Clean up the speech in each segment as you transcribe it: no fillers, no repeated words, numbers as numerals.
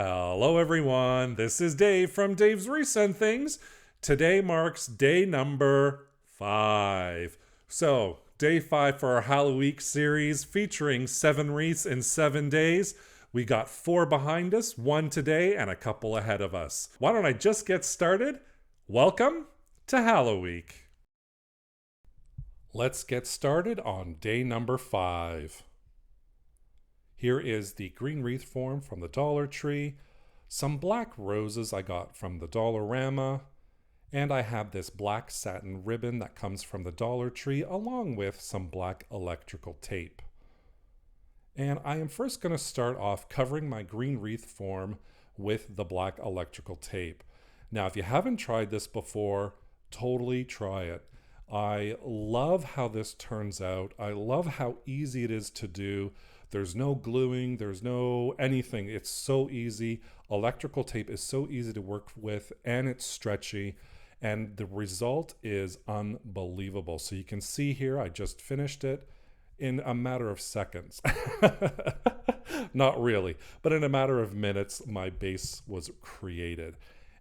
Hello everyone, this is Dave from Dave's Wreaths and Things. Today marks day number 5. So, day 5 for our Hallo-week series featuring 7 wreaths in 7 days. We got 4 behind us, 1 today, and a couple ahead of us. Why don't I just get started? Welcome to Hallow-week. Let's get started on day number 5. Here is the green wreath form from the Dollar Tree, some black roses I got from the Dollarama, and I have this black satin ribbon that comes from the Dollar Tree along with some black electrical tape. And I am first going to start off covering my green wreath form with the black electrical tape. Now, if you haven't tried this before, totally try it. I love how this turns out. I love how easy it is to do. There's no gluing, there's no anything. It's so easy. Electrical tape is so easy to work with, and it's stretchy, and the result is unbelievable. So you can see here, I just finished it in a matter of seconds. Not really, but in a matter of minutes, my base was created.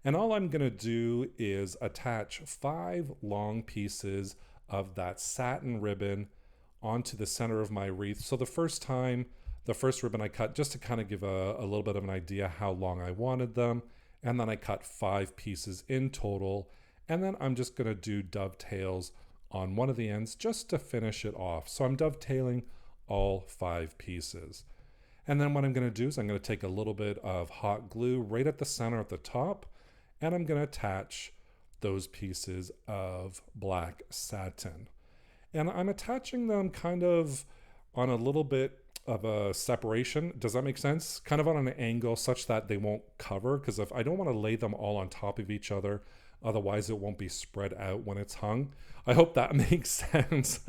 And all I'm gonna do is attach 5 long pieces of that satin ribbon onto the center of my wreath. So the first ribbon I cut just to kind of give a little bit of an idea how long I wanted them. And then I cut 5 pieces in total. And then I'm just gonna do dovetails on one of the ends just to finish it off. So I'm dovetailing all 5 pieces. And then what I'm gonna do is I'm gonna take a little bit of hot glue right at the center at the top, and I'm gonna attach those pieces of black satin. And I'm attaching them kind of on a little bit of a separation. Does that make sense? Kind of on an angle such that they won't cover, because if I don't want to lay them all on top of each other, otherwise it won't be spread out when it's hung. I hope that makes sense.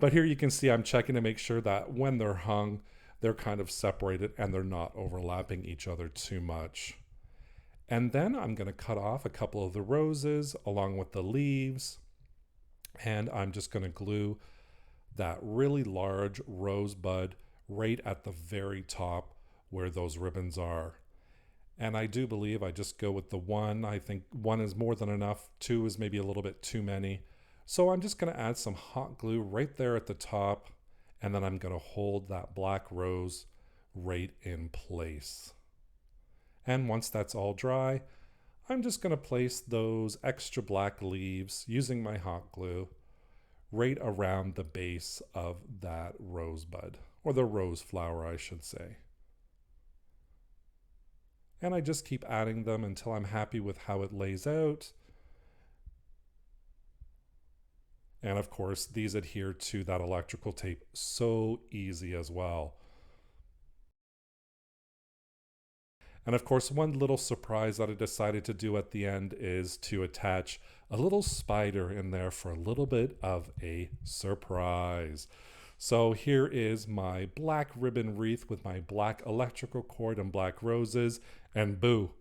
But here you can see I'm checking to make sure that when they're hung, they're kind of separated and they're not overlapping each other too much. And then I'm going to cut off a couple of the roses along with the leaves. And I'm just going to glue that really large rosebud right at the very top where those ribbons are. And I do believe I just go with the 1. I think 1 is more than enough. 2 is maybe a little bit too many. So I'm just going to add some hot glue right there at the top. And then I'm going to hold that black rose right in place. And once that's all dry, I'm just going to place those extra black leaves using my hot glue right around the base of that rosebud, or the rose flower, I should say. And I just keep adding them until I'm happy with how it lays out. And of course, these adhere to that electrical tape so easy as well. And of course, one little surprise that I decided to do at the end is to attach a little spider in there for a little bit of a surprise. So here is my black ribbon wreath with my black electrical cord and black roses, and boo,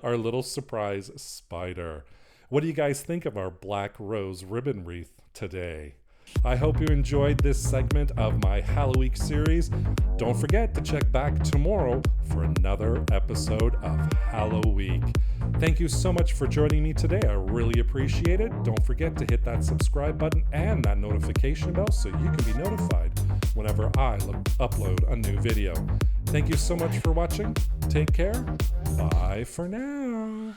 our little surprise spider. What do you guys think of our black rose ribbon wreath today? I hope you enjoyed this segment of my Hallow-week series. Don't forget to check back tomorrow for another episode of Hallow-week. Thank you so much for joining me today. I really appreciate it. Don't forget to hit that subscribe button and that notification bell so you can be notified whenever I upload a new video. Thank you so much for watching. Take care. Bye for now.